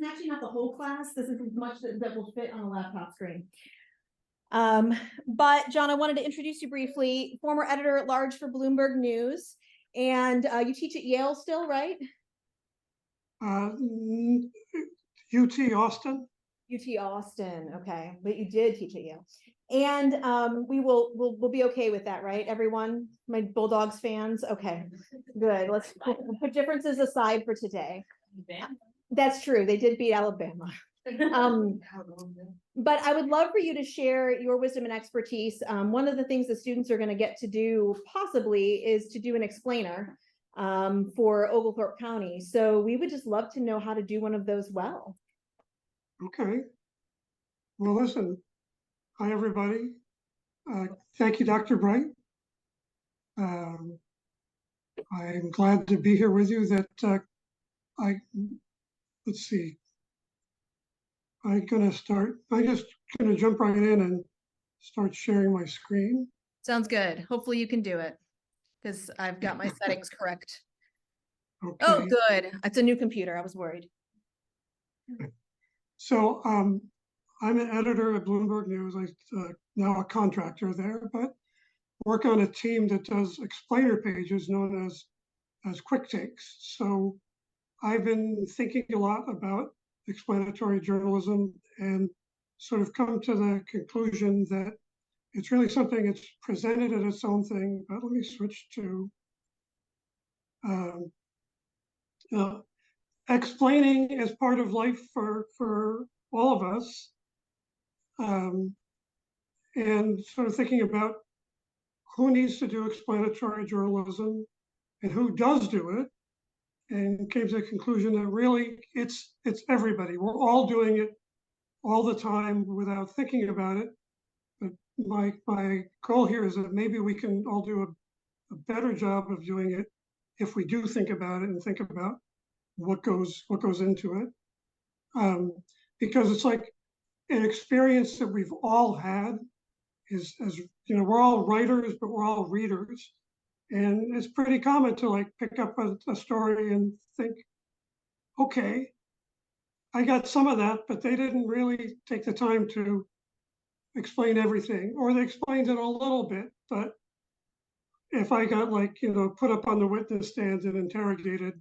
actually not the whole class. This is as much that will fit on a laptop screen. But John, I wanted to introduce you briefly, former editor at large for Bloomberg News, and you teach at Yale still, right? UT Austin. UT Austin, okay, but you did teach at Yale, and we'll be okay with that, right? Everyone, my Bulldogs fans, okay, good. Let's put differences aside for today. That's true. They did beat Alabama. But I would love for you to share your wisdom and expertise. One of the things the students are going to get to do possibly is to do an explainer for Oglethorpe County. So we would just love to know how to do one of those well. Okay. Well, listen. Hi, everybody. Thank you, Dr. Bright. I'm glad to be here with you. Let's see. I'm just gonna jump right in and start sharing my screen. Sounds good. Hopefully you can do it because I've got my settings correct. Okay. Oh, good. It's a new computer. I was worried. So I'm an editor at Bloomberg News. I'm now a contractor there, but work on a team that does explainer pages known as quick takes. So I've been thinking a lot about explanatory journalism and sort of come to the conclusion that it's really something that's presented as its own thing. But let me switch to explaining is part of life for all of us, and sort of thinking about who needs to do explanatory journalism and who does do it, and came to the conclusion that really it's everybody. We're all doing it all the time without thinking about it. But my goal here is that maybe we can all do a better job of doing it if we do think about it and think about what goes into it. Because it's like an experience that we've all had is, as you know, we're all writers, but we're all readers. And it's pretty common to like pick up a story and think, okay, I got some of that, but they didn't really take the time to explain everything, or they explained it a little bit. But if I got put up on the witness stand and interrogated,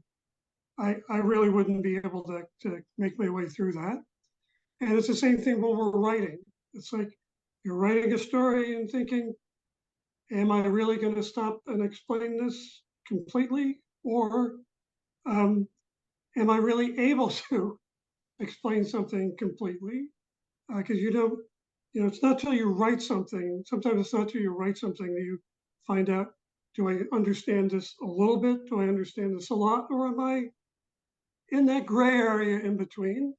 I really wouldn't be able to make my way through that. And it's the same thing when we're writing. It's like you're writing a story and thinking, am I really going to stop and explain this completely? Or am I really able to explain something completely? Because it's not till you write something. Sometimes it's not till you write something that you find out, do I understand this a little bit? Do I understand this a lot? Or am I in that gray area in between?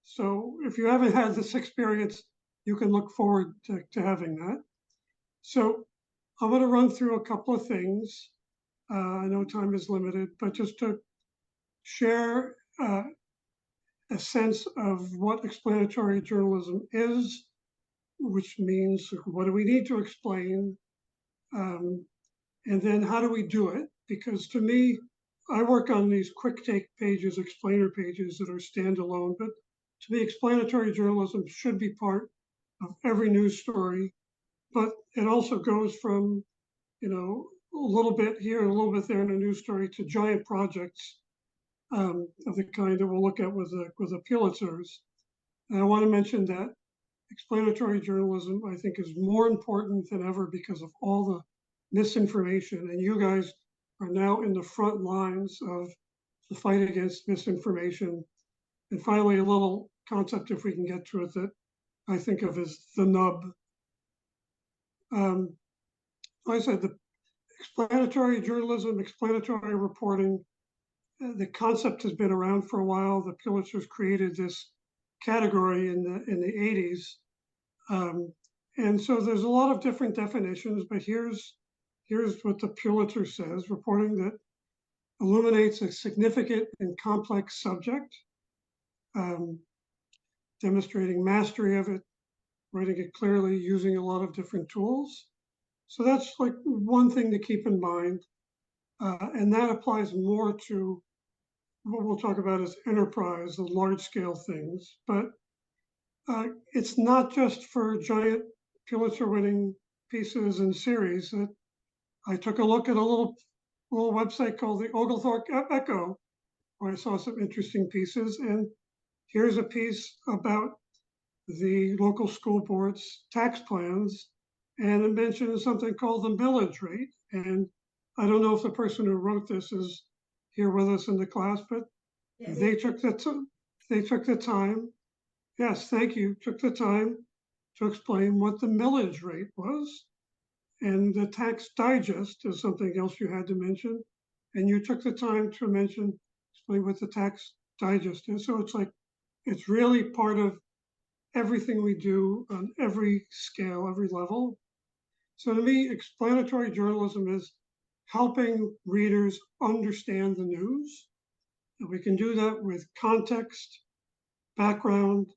So if you haven't had this experience, you can look forward to having that. So I'm going to run through a couple of things. I know time is limited, but just to share a sense of what explanatory journalism is, which means what do we need to explain, and then how do we do it? Because to me, I work on these quick take pages, explainer pages that are standalone, but to me, explanatory journalism should be part of every news story, but it also goes from, a little bit here and a little bit there in a news story to giant projects of the kind that we'll look at with the Pulitzers. And I want to mention that explanatory journalism, I think, is more important than ever because of all the misinformation. And you guys are now in the front lines of the fight against misinformation. And finally, a little concept, if we can get to it, that I think of as the nub. Like I said, the explanatory journalism, explanatory reporting, the concept has been around for a while. The Pulitzers created this category in the 80s. And so there's a lot of different definitions, but here's what the Pulitzer says: reporting that illuminates a significant and complex subject, demonstrating mastery of it, writing it clearly, using a lot of different tools. So that's like one thing to keep in mind. And that applies more to what we'll talk about as enterprise, the large scale things, but it's not just for giant Pulitzer winning pieces and series. That I took a look at a little website called the Oglethorpe Echo, where I saw some interesting pieces. And here's a piece about the local school board's tax plans, and it mentions something called the millage rate. And I don't know if the person who wrote this is here with us in the class, but they took they took the time. Yes, thank you. Took the time to explain what the millage rate was, and the tax digest is something else you had to mention, and you took the time to explain what the tax digest is. So it's like it's really part of everything we do on every scale, every level. So to me, explanatory journalism is helping readers understand the news. And we can do that with context, background,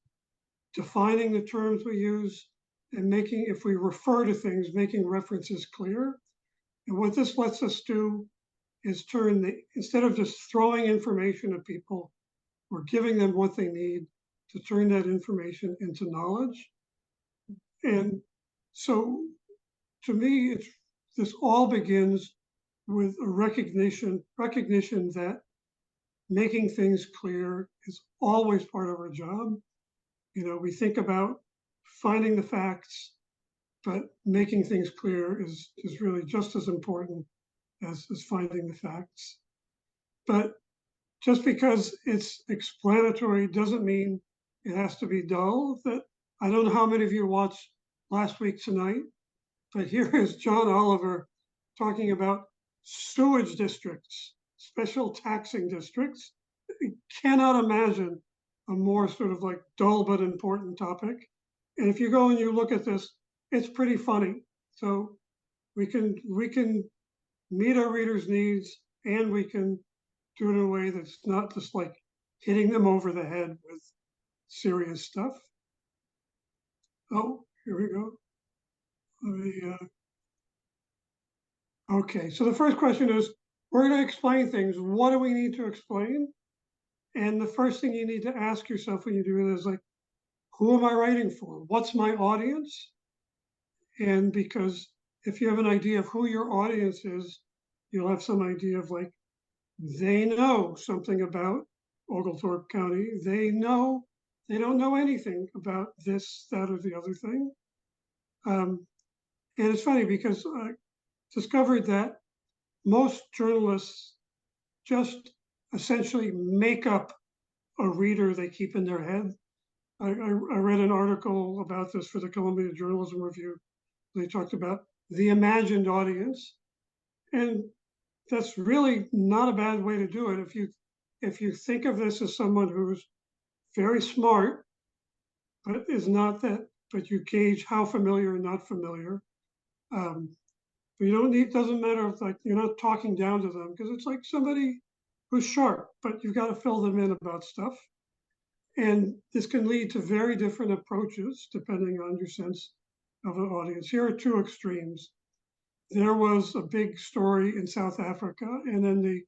defining the terms we use, and making, if we refer to things, making references clear. And what this lets us do is instead of just throwing information at people, we're giving them what they need to turn that information into knowledge. And so to me, this all begins with a recognition that making things clear is always part of our job. You know, we think about finding the facts, but making things clear is really just as important as finding the facts. But just because it's explanatory doesn't mean it has to be dull. That I don't know how many of you watched Last Week Tonight, but here is John Oliver talking about sewage districts, special taxing districts. You cannot imagine a more sort of like dull but important topic. And if you go and you look at this, it's pretty funny. So we can meet our readers' needs, and we can do it in a way that's not just like hitting them over the head with serious stuff. Oh, here we go. Okay, so the first question is, we're going to explain things. What do we need to explain? And the first thing you need to ask yourself when you do it is like, who am I writing for? What's my audience? And because if you have an idea of who your audience is, you'll have some idea of like, they know something about Oglethorpe County. They don't know anything about this, that, or the other thing. And it's funny because I discovered that most journalists just essentially make up a reader they keep in their head. I read an article about this for the Columbia Journalism Review. They talked about the imagined audience, and that's really not a bad way to do it. If you think of this as someone who's very smart, but is not that, but you gauge how familiar or not familiar. But you don't need, doesn't matter if like you're not talking down to them, because it's like somebody who's sharp, but you've got to fill them in about stuff. And this can lead to very different approaches depending on your sense of an audience. Here are two extremes. There was a big story in South Africa, and then the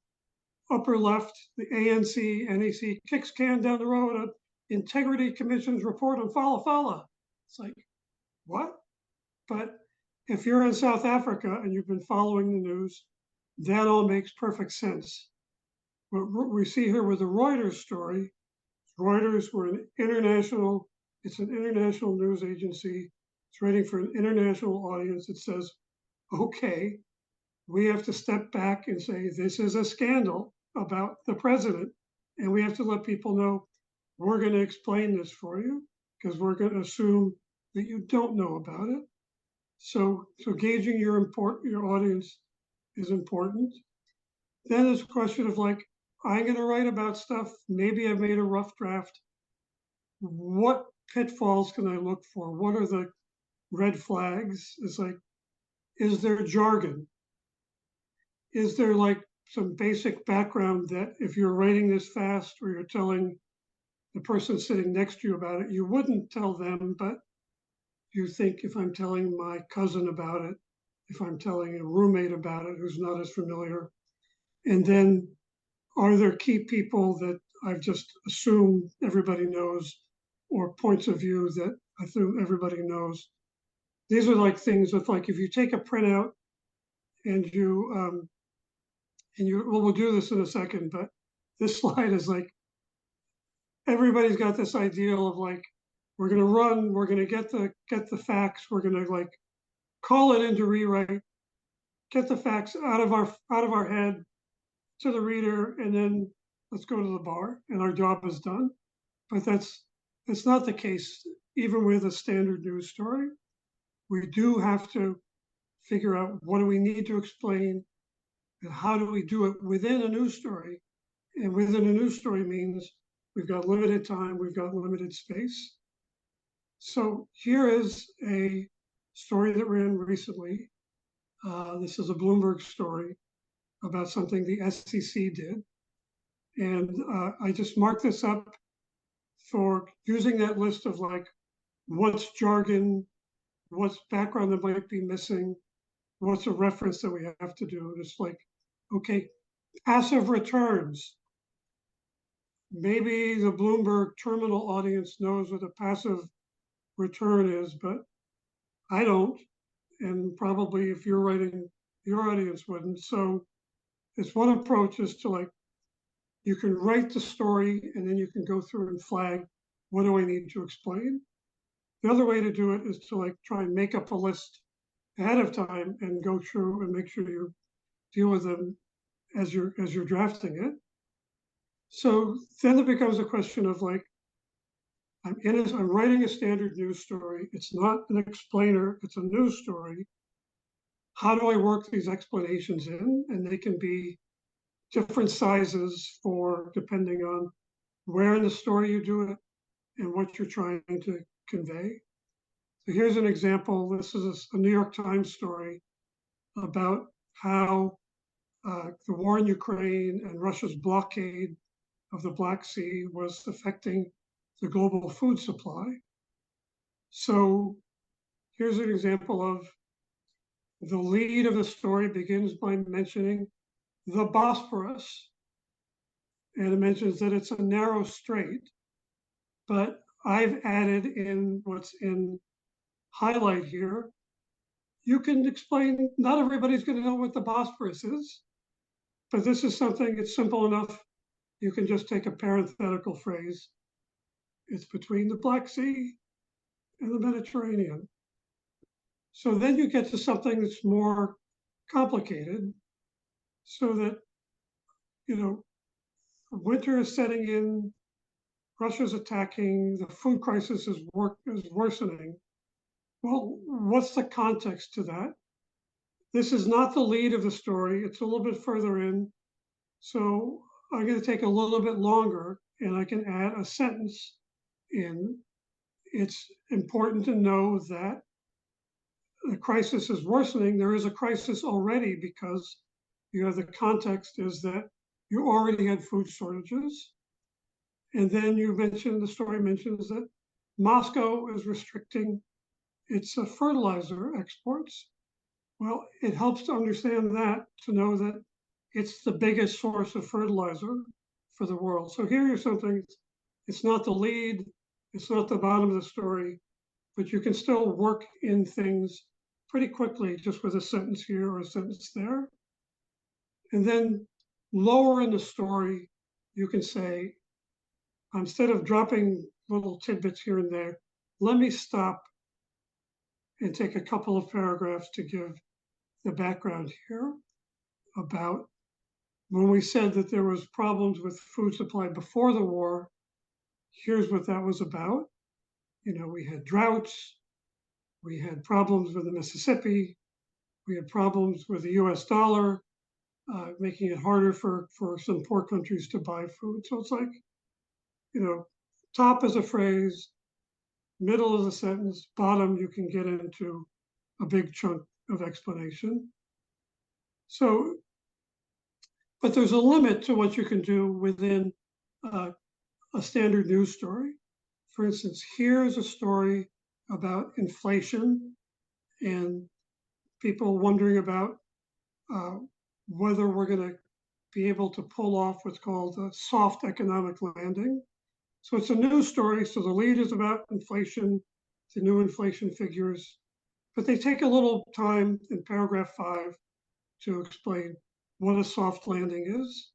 upper left, the ANC, NEC kicks can down the road, Integrity Commission's report on Fala Fala. It's like, what? But if you're in South Africa and you've been following the news, that all makes perfect sense. What we see here with the Reuters story, Reuters were it's an international news agency. It's writing for an international audience. It says, okay, we have to step back and say, this is a scandal about the president. And we have to let people know, we're going to explain this for you because we're going to assume that you don't know about it. So gauging your audience is important. Then there's a question of like, I'm going to write about stuff. Maybe I've made a rough draft. What pitfalls can I look for? What are the red flags? It's like, is there jargon? Is there like some basic background that if you're writing this fast or you're telling the person sitting next to you about it, you wouldn't tell them, but you think if I'm telling my cousin about it, if I'm telling a roommate about it who's not as familiar, and then are there key people that I've just assumed everybody knows, or points of view that I assume everybody knows? These are like things with, like, if you take a printout and well, we'll do this in a second, but this slide is like, everybody's got this ideal of like, we're gonna run, we're gonna get the facts, we're gonna like call it into rewrite, get the facts out of our head to the reader, and then let's go to the bar and our job is done. But that's not the case. Even with a standard news story, we do have to figure out what do we need to explain and how do we do it within a news story. And within a news story means we've got limited time, we've got limited space. So here is a story that ran recently. This is a Bloomberg story about something the SEC did. And I just marked this up for using that list of like, what's jargon, what's background that might be missing, what's a reference that we have to do. Just like, okay, passive returns. Maybe the Bloomberg terminal audience knows what a passive return is, but I don't. And probably if you're writing, your audience wouldn't. So it's one approach is to like, you can write the story and then you can go through and flag, what do I need to explain? The other way to do it is to like try and make up a list ahead of time and go through and make sure you deal with them as you're drafting it. So then it becomes a question of like, I'm writing a standard news story. It's not an explainer, it's a news story. How do I work these explanations in? And they can be different sizes for depending on where in the story you do it and what you're trying to convey. So here's an example. This is a New York Times story about how the war in Ukraine and Russia's blockade of the Black Sea was affecting the global food supply. So here's an example of the lead of the story begins by mentioning the Bosporus, and it mentions that it's a narrow strait, but I've added in what's in highlight here. You can explain, not everybody's going to know what the Bosporus is, but this is something that's simple enough. You can just take a parenthetical phrase. It's between the Black Sea and the Mediterranean. So then you get to something that's more complicated, so that, you know, winter is setting in, Russia's attacking, the food crisis is worsening. Well, what's the context to that? This is not the lead of the story. It's a little bit further in. So I'm going to take a little bit longer and I can add a sentence in. It's important to know that the crisis is worsening. There is a crisis already because you have the context is that you already had food shortages. And then the story mentions that Moscow is restricting its fertilizer exports. Well, it helps to understand that, to know that it's the biggest source of fertilizer for the world. So here is something, it's not the lead, it's not the bottom of the story, but you can still work in things pretty quickly just with a sentence here or a sentence there. And then lower in the story, you can say, instead of dropping little tidbits here and there, let me stop and take a couple of paragraphs to give the background here about when we said that there was problems with food supply before the war. Here's what that was about. You know, we had droughts, we had problems with the Mississippi, we had problems with the US dollar, making it harder for some poor countries to buy food. So it's like, you know, top is a phrase, middle is a sentence, bottom you can get into a big chunk of explanation. So, but there's a limit to what you can do within a standard news story. For instance, here's a story about inflation and people wondering about whether we're going to be able to pull off what's called a soft economic landing. So it's a news story. So the lead is about inflation, the new inflation figures, but they take a little time in paragraph 5 to explain what a soft landing is,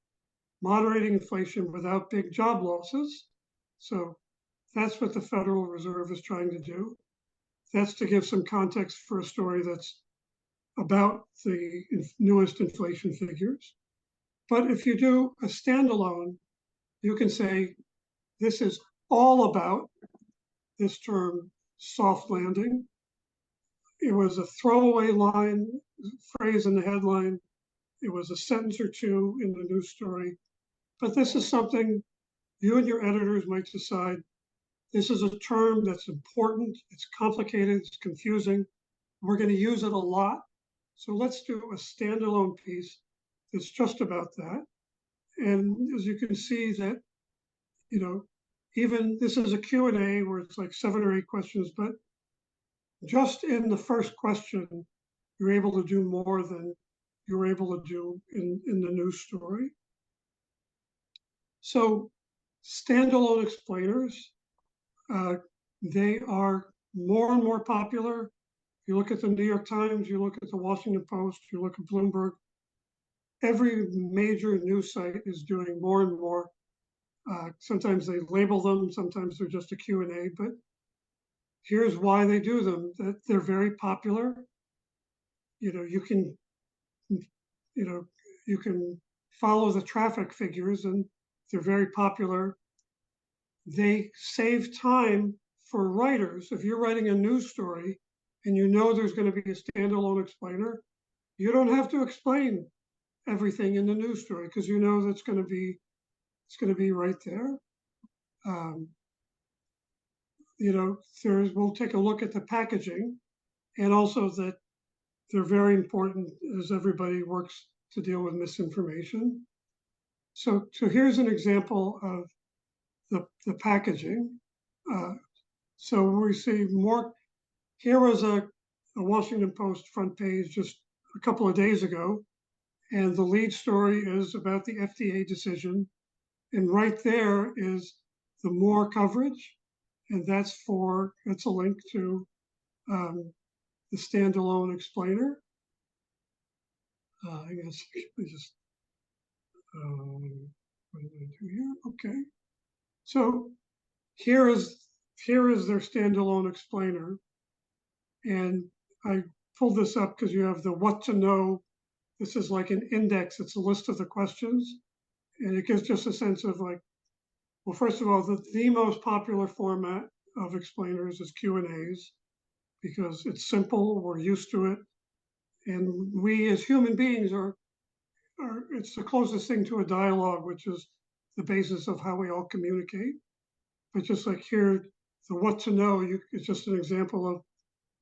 moderating inflation without big job losses. So that's what the Federal Reserve is trying to do. That's to give some context for a story that's about the newest inflation figures. But if you do a standalone, you can say, this is all about this term, soft landing. It was a throwaway line, phrase in the headline. It was a sentence or two in the news story. But this is something you and your editors might decide, this is a term that's important, it's complicated, it's confusing. We're going to use it a lot. So let's do a standalone piece that's just about that. And as you can see that, even this is a Q&A where it's like 7 or 8 questions, but just in the first question, you're able to do more than you were able to do in the news story. So standalone explainers, they are more and more popular. You look at the New York Times, you look at the Washington Post, you look at Bloomberg, every major news site is doing more and more. Sometimes they label them, sometimes they're just a Q&A, but here's why they do them, that they're very popular. You can follow the traffic figures and they're very popular. They save time for writers. If you're writing a news story and you know there's going to be a standalone explainer, you don't have to explain everything in the news story because you know that's going to be right there. We'll take a look at the packaging, and also that they're very important as everybody works to deal with misinformation. So here's an example of the packaging. So we see more. Here was a Washington Post front page just a couple of days ago, and the lead story is about the FDA decision. And right there is the more coverage, and that's a link to the standalone explainer. I guess I just, what did I do here? Okay. So here is their standalone explainer. And I pulled this up because you have the what to know. This is like an index. It's a list of the questions. And it gives just a sense of like, well, first of all, the most popular format of explainers is Q&As because it's simple, we're used to it. And we as human beings it's the closest thing to a dialogue, which is the basis of how we all communicate. But just like here, the what to know, it's just an example of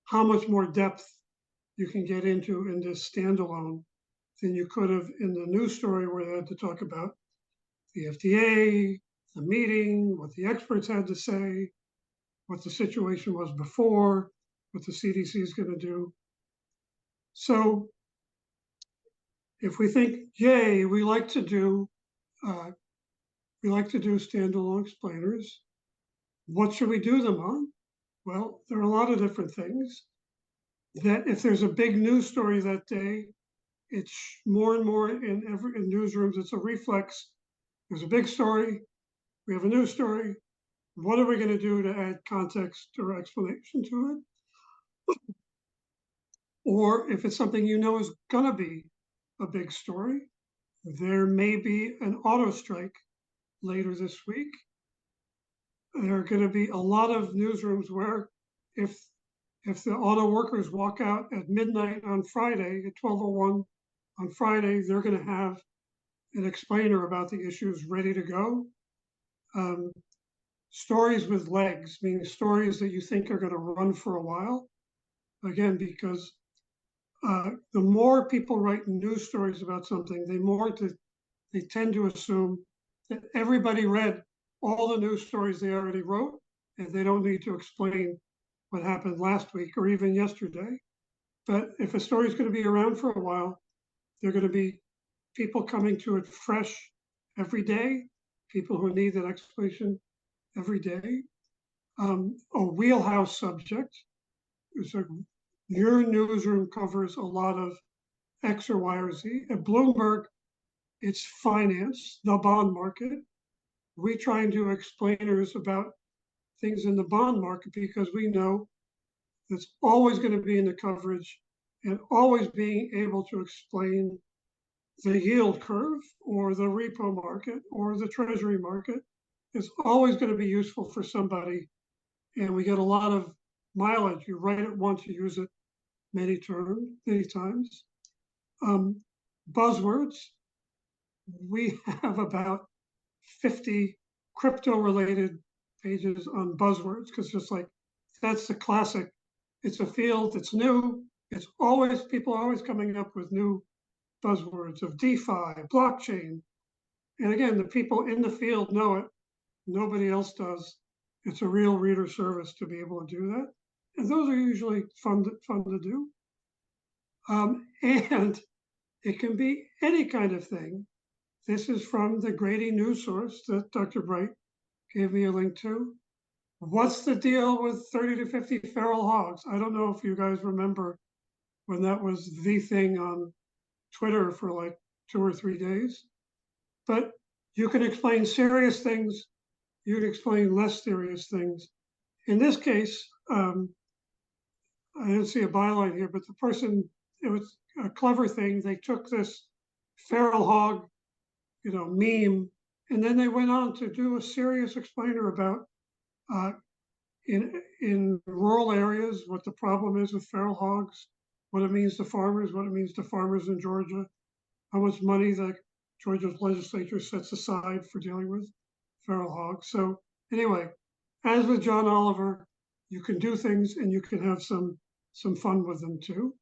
how much more depth you can get into in this standalone than you could have in the news story where they had to talk about the FDA, the meeting, what the experts had to say, what the situation was before, what the CDC is going to do. So if we think, yay, we like to do standalone explainers, what should we do them on? Well, there are a lot of different things. That if there's a big news story that day, it's more and more in newsrooms, it's a reflex. There's a big story, we have a news story. What are we going to do to add context or explanation to it? Or if it's something you know is going to be a big story, there may be an auto strike later this week. There are going to be a lot of newsrooms where if the auto workers walk out at midnight on Friday, at 12:01 on Friday, they're going to have an explainer about the issues ready to go. Stories with legs, meaning stories that you think are going to run for a while. Again, because the more people write news stories about something, they tend to assume that everybody read all the news stories they already wrote, and they don't need to explain what happened last week or even yesterday. But if a story is going to be around for a while, they're going to be people coming to it fresh every day, people who need that explanation every day. A wheelhouse subject is your newsroom covers a lot of X or Y or Z. At Bloomberg, it's finance, the bond market. We try and do explainers about things in the bond market because we know that's always going to be in the coverage, and always being able to explain the yield curve or the repo market or the treasury market is always going to be useful for somebody. And we get a lot of mileage. You write it once, you use it many times. Buzzwords. We have about 50 crypto related pages on buzzwords because just like that's the classic. It's a field, it's new. It's always, people are always coming up with new buzzwords of DeFi, blockchain. And again, the people in the field know it. Nobody else does. It's a real reader service to be able to do that. And those are usually fun to do. And it can be any kind of thing. This is from the Grady news source that Dr. Bright gave me a link to. What's the deal with 30 to 50 feral hogs? I don't know if you guys remember when that was the thing on Twitter for like 2 or 3 days. But you can explain serious things. You can explain less serious things. In this case, I didn't see a byline here, but the person, it was a clever thing. They took this feral hog, meme, and then they went on to do a serious explainer about in rural areas what the problem is with feral hogs, what it means to farmers, what it means to farmers in Georgia, how much money the Georgia's legislature sets aside for dealing with feral hogs. So anyway, as with John Oliver, you can do things and you can have some fun with them too.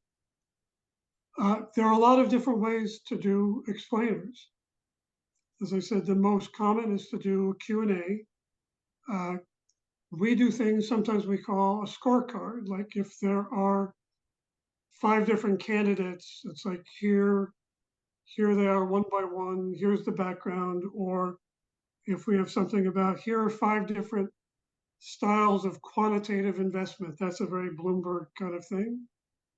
There are a lot of different ways to do explainers. As I said, the most common is to do a Q&A. We do things sometimes we call a scorecard, like if there are 5 different candidates, it's like here they are one by one, here's the background, or if we have something about here are 5 different styles of quantitative investment, that's a very Bloomberg kind of thing,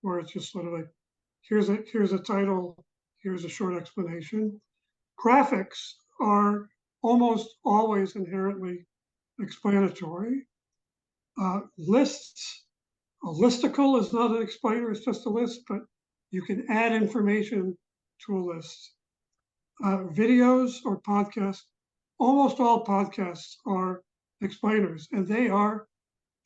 where it's just sort of like, here's a title, here's a short explanation. Graphics are almost always inherently explanatory. Lists, a listicle is not an explainer, it's just a list, but you can add information to a list. Videos or podcasts, almost all podcasts are explainers, and they are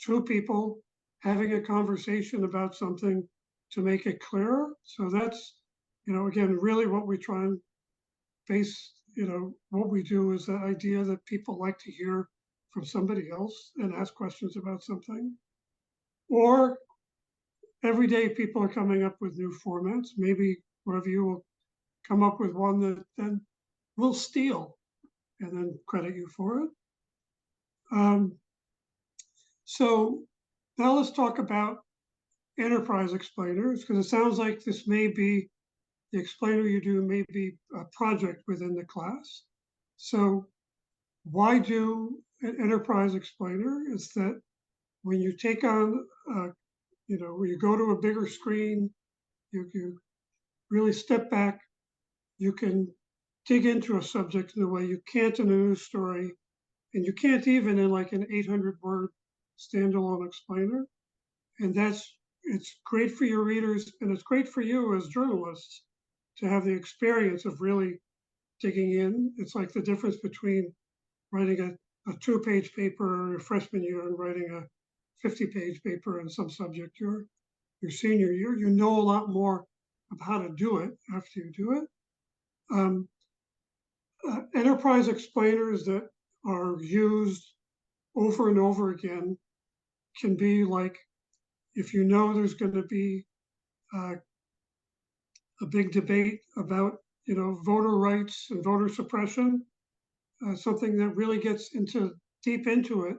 2 people having a conversation about something to make it clearer. So that's, again, really what we try and base, what we do is the idea that people like to hear from somebody else and ask questions about something. Or every day people are coming up with new formats. Maybe one of you will come up with one that then we'll steal and then credit you for it. So now let's talk about enterprise explainers, because it sounds like this may be, the explainer you do may be a project within the class. So why do an enterprise explainer? Is that when you take on, when you go to a bigger screen, you really step back, you can dig into a subject in a way you can't in a news story, and you can't even in like an 800-word standalone explainer. And it's great for your readers, and it's great for you as journalists to have the experience of really digging in. It's like the difference between writing a 2-page paper your freshman year and writing a 50-page paper in some subject your senior year. You know a lot more of how to do it after you do it. Enterprise explainers that are used over and over again can be like, if you know there's going to be a big debate about voter rights and voter suppression, something that really gets deep into it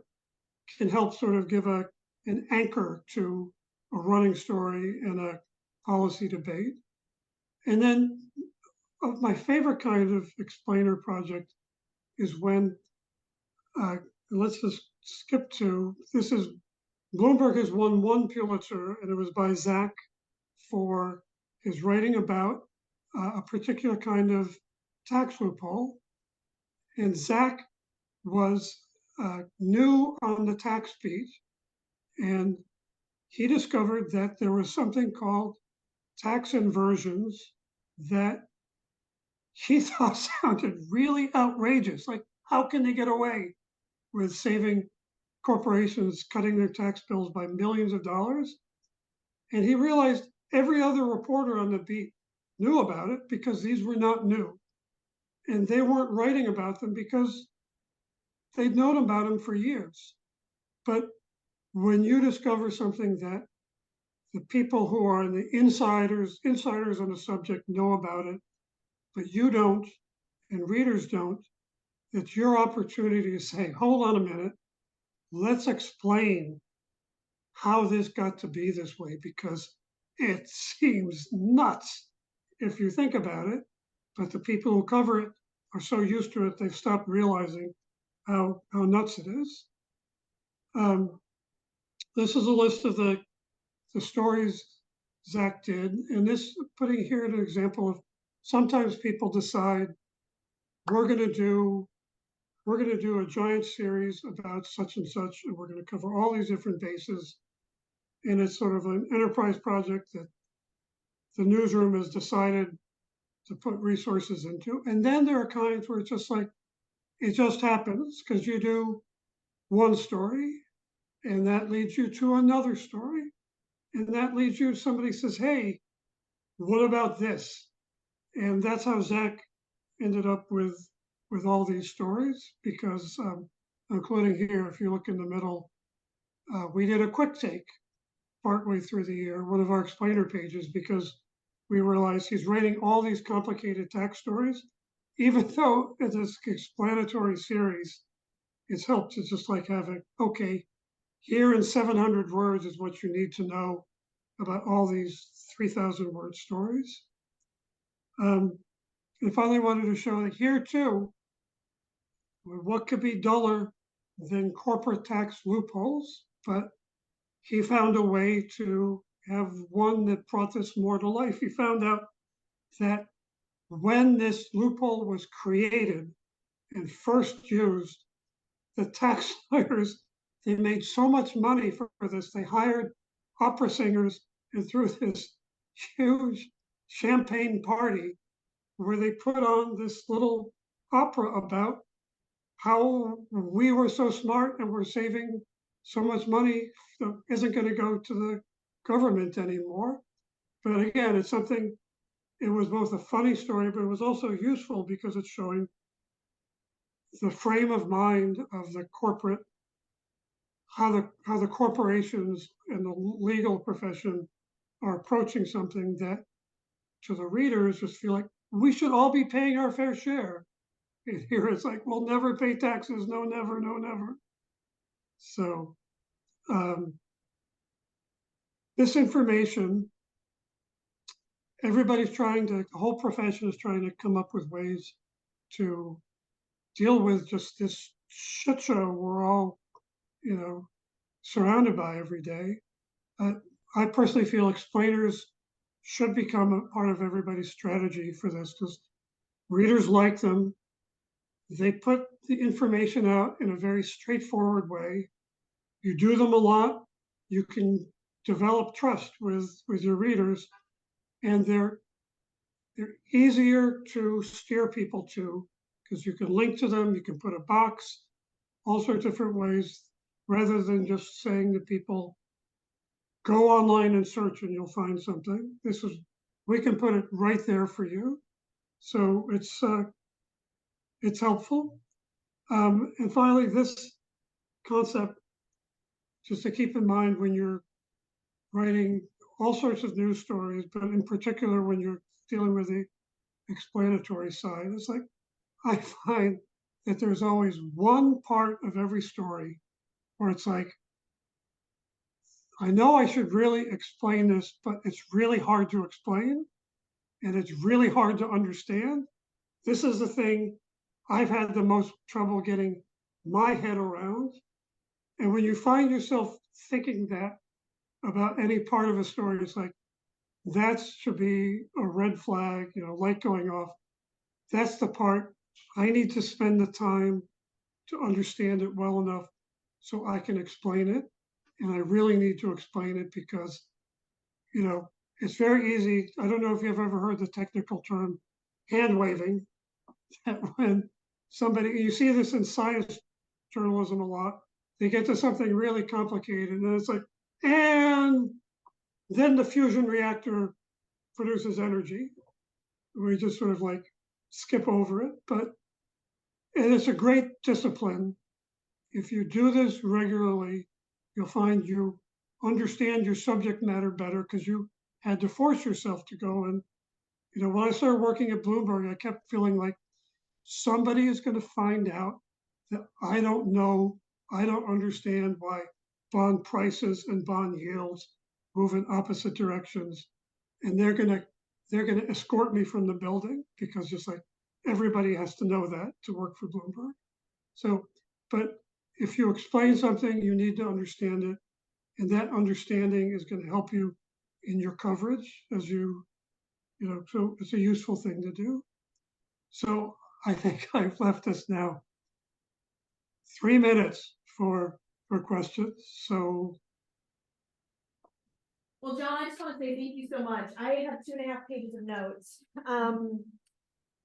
can help sort of give an anchor to a running story and a policy debate. And then my favorite kind of explainer project is when, let's just skip to, this is, Bloomberg has won one Pulitzer, and it was by Zach for his writing about a particular kind of tax loophole. And Zach was new on the tax beat, and he discovered that there was something called tax inversions that he thought sounded really outrageous. Like, how can they get away with saving corporations, cutting their tax bills by millions of dollars? And he realized every other reporter on the beat knew about it because these were not new. And they weren't writing about them because they'd known about them for years. But when you discover something that the people who are the insiders on the subject know about it, but you don't, and readers don't, it's your opportunity to say, hold on a minute, let's explain how this got to be this way, because it seems nuts if you think about it, but the people who cover it are so used to it, they've stopped realizing how nuts it is. This is a list of the stories Zach did, and this putting here an example of sometimes people decide we're going to do a giant series about such and such, and we're going to cover all these different bases. And it's sort of an enterprise project that the newsroom has decided to put resources into. And then there are kinds where it's just like, it just happens because you do one story and that leads you to another story. And that leads you, somebody says, hey, what about this? And that's how Zach ended up with all these stories, because including here, if you look in the middle, we did a quick take partway through the year, one of our explainer pages, because we realized he's writing all these complicated tax stories, even though it's an explanatory series, it's helped to just like have it, okay, here in 700 words is what you need to know about all these 3,000 word stories. And finally wanted to show that here too, what could be duller than corporate tax loopholes, but he found a way to have one that brought this more to life. He found out that when this loophole was created and first used, the tax lawyers, they made so much money for this, they hired opera singers and threw this huge champagne party where they put on this little opera about how we were so smart and we're saving so much money that isn't going to go to the government anymore. But again, it's something, it was both a funny story, but it was also useful because it's showing the frame of mind of the corporate, how the corporations and the legal profession are approaching something that to the readers just feel like we should all be paying our fair share. And here it's like, we'll never pay taxes. No, never, no, never. So this information, everybody's trying to, the whole profession is trying to come up with ways to deal with just this shit show we're all, surrounded by every day. I personally feel explainers should become a part of everybody's strategy for this because readers like them. They put the information out in a very straightforward way. You do them a lot, you can develop trust with your readers, and they're easier to steer people to because you can link to them, you can put a box, all sorts of different ways, rather than just saying to people, go online and search and you'll find something. We can put it right there for you. So it's helpful. And finally, this concept, just to keep in mind when you're writing all sorts of news stories, but in particular when you're dealing with the explanatory side, it's like, I find that there's always one part of every story where it's like, I know I should really explain this, but it's really hard to explain. and it's really hard to understand. This is the thing I've had the most trouble getting my head around. And when you find yourself thinking that about any part of a story, it's like, that should be a red flag, light going off. That's the part I need to spend the time to understand it well enough so I can explain it. And I really need to explain it because, it's very easy. I don't know if you've ever heard the technical term hand waving, that when somebody, you see this in science journalism a lot, they get to something really complicated and it's like, and then the fusion reactor produces energy. We just sort of like skip over it, and it's a great discipline. If you do this regularly, you'll find you understand your subject matter better because you had to force yourself to go. And, when I started working at Bloomberg, I kept feeling like somebody is going to find out that I don't know, I don't understand why bond prices and bond yields move in opposite directions. And they're going to escort me from the building because just like everybody has to know that to work for Bloomberg. So, but if you explain something, you need to understand it. And that understanding is going to help you in your coverage so it's a useful thing to do. So I think I've left us now 3 minutes for questions. So Well, John, I just want to say thank you so much. I have 2.5 pages of notes.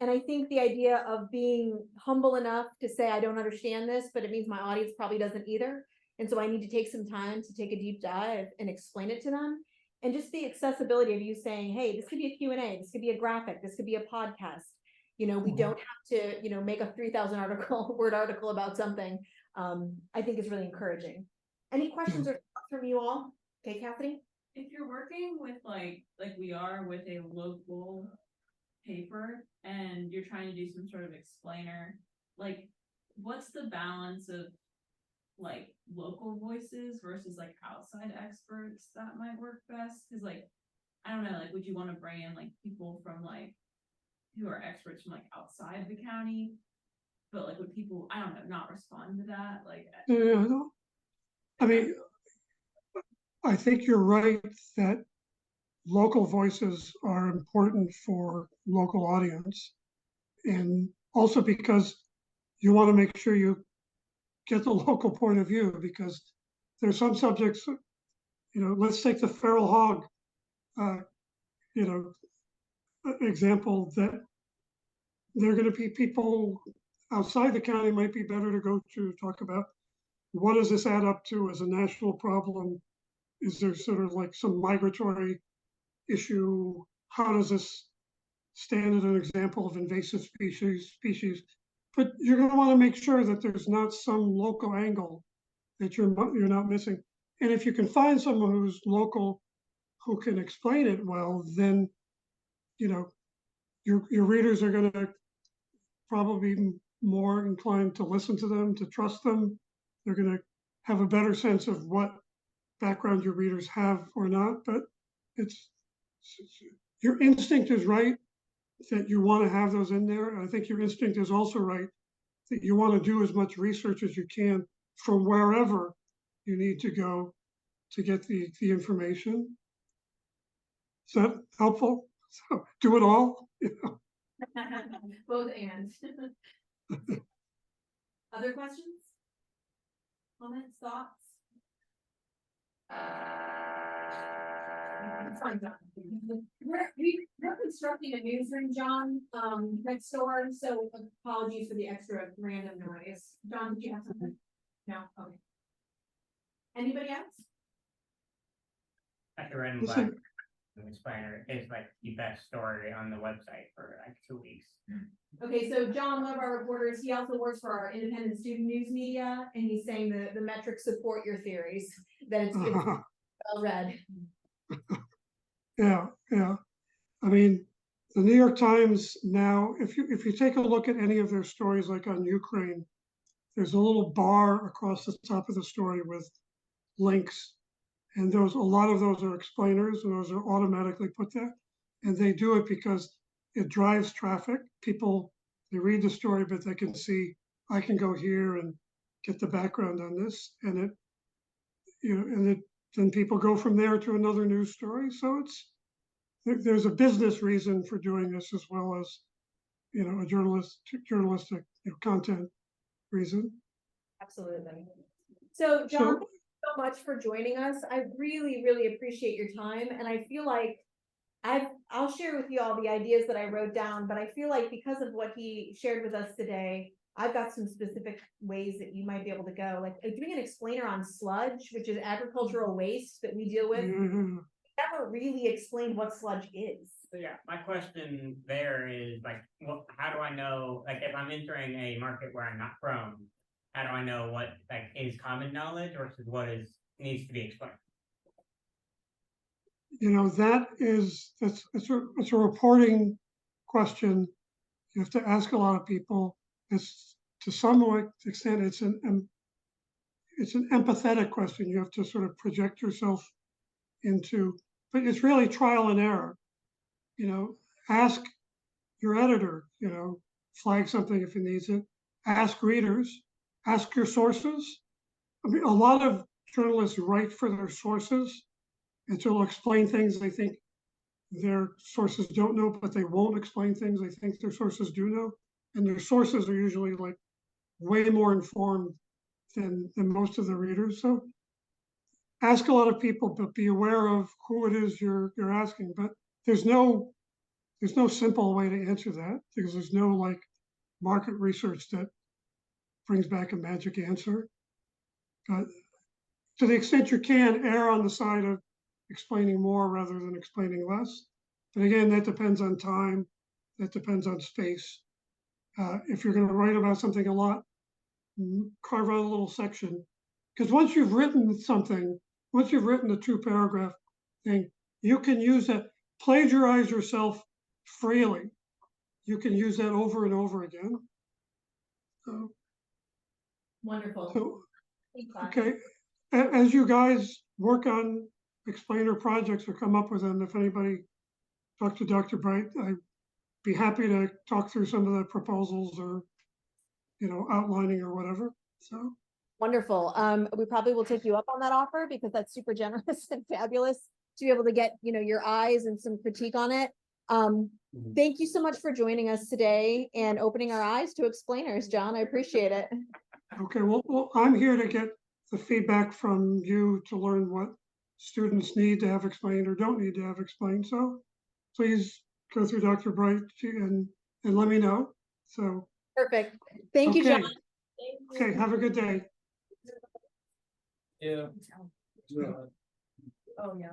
And I think the idea of being humble enough to say, I don't understand this, but it means my audience probably doesn't either. And so I need to take some time to take a deep dive and explain it to them. And just the accessibility of you saying, hey, this could be a Q&A, this could be a graphic, this could be a podcast. We don't have to, make a 3,000 word article about something. I think is really encouraging. Any questions or thoughts from you all? Okay, Kathy? If you're working with like we are with a local paper and you're trying to do some sort of explainer, like what's the balance of like local voices versus like outside experts that might work best? Because like I don't know, like would you want to bring in like people from like who are experts from like outside the county, but like would people, I don't know, not respond to that? Like I mean, I think you're right that local voices are important for local audience. And also because you want to make sure you get the local point of view because there's some subjects, let's take the feral hog, example that there are going to be people outside the county might be better to go to talk about what does this add up to as a national problem? Is there sort of like some migratory issue? How does this stand as an example of invasive species? But you're going to want to make sure that there's not some local angle that you're not missing. And if you can find someone who's local who can explain it well, then your readers are going to probably be more inclined to listen to them, to trust them. They're going to have a better sense of what background your readers have or not. But it's your instinct is right that you want to have those in there. I think your instinct is also right that you want to do as much research as you can from wherever you need to go to get the information. Is that helpful? So do it all. Both and. Other questions? Comments, thoughts? We're constructing a newsroom, John, next door, so apologies for the extra random noise. John, did you have something? No? Okay. Anybody else? Dr. Red and Black, the explainer, is like the best story on the website for like 2 weeks. Okay, so John, one of our reporters, he also works for our independent student news media, and he's saying the metrics support your theories, that it's well read. Yeah. I mean, the New York Times now, if you take a look at any of their stories, like on Ukraine, there's a little bar across the top of the story with links, and a lot of those are explainers, and those are automatically put there. And they do it because it drives traffic. People, they read the story, but they can see, I can go here and get the background on this. And it, then people go from there to another news story. So there's a business reason for doing this as well as, a journalistic content reason. Absolutely. So John, So, thank you so much for joining us. I really, really appreciate your time. And I feel like I'll share with you all the ideas that I wrote down, but I feel like because of what he shared with us today, I've got some specific ways that you might be able to go, like doing an explainer on sludge, which is agricultural waste that we deal with. yeah. Never really explained what sludge is. So yeah, my question there is like, how do I know, like if I'm entering a market where I'm not from, how do I know what like is common knowledge versus what needs to be explained? It's a reporting question. You have to ask a lot of people. It's to some extent, it's an empathetic question. You have to sort of project yourself into, but it's really trial and error. Ask your editor, flag something if he needs it. Ask readers, ask your sources. I mean, a lot of journalists write for their sources, and so they'll explain things they think their sources don't know, but they won't explain things they think their sources do know. And their sources are usually like way more informed than most of the readers. So ask a lot of people, but be aware of who it is you're asking. But there's no simple way to answer that because there's no like market research that brings back a magic answer. But to the extent you can, err on the side of explaining more rather than explaining less. But again, that depends on time, that depends on space. If you're going to write about something a lot, carve out a little section. Because once you've written a 2-paragraph thing, you can use that, plagiarize yourself freely. You can use that over and over again. Wonderful. So, okay, as you guys work on explainer projects or come up with them, if anybody talk to Dr. Bright, I'd be happy to talk through some of the proposals or, outlining or whatever. So Wonderful. We probably will take you up on that offer because that's super generous and fabulous to be able to get, your eyes and some critique on it. Thank you so much for joining us today and opening our eyes to explainers, John. I appreciate it. okay, well, I'm here to get the feedback from you to learn what students need to have explained or don't need to have explained. So please go through Dr. Bright and let me know. So Perfect. Thank you, okay. John. Okay, have a good day. Yeah. Oh, yeah.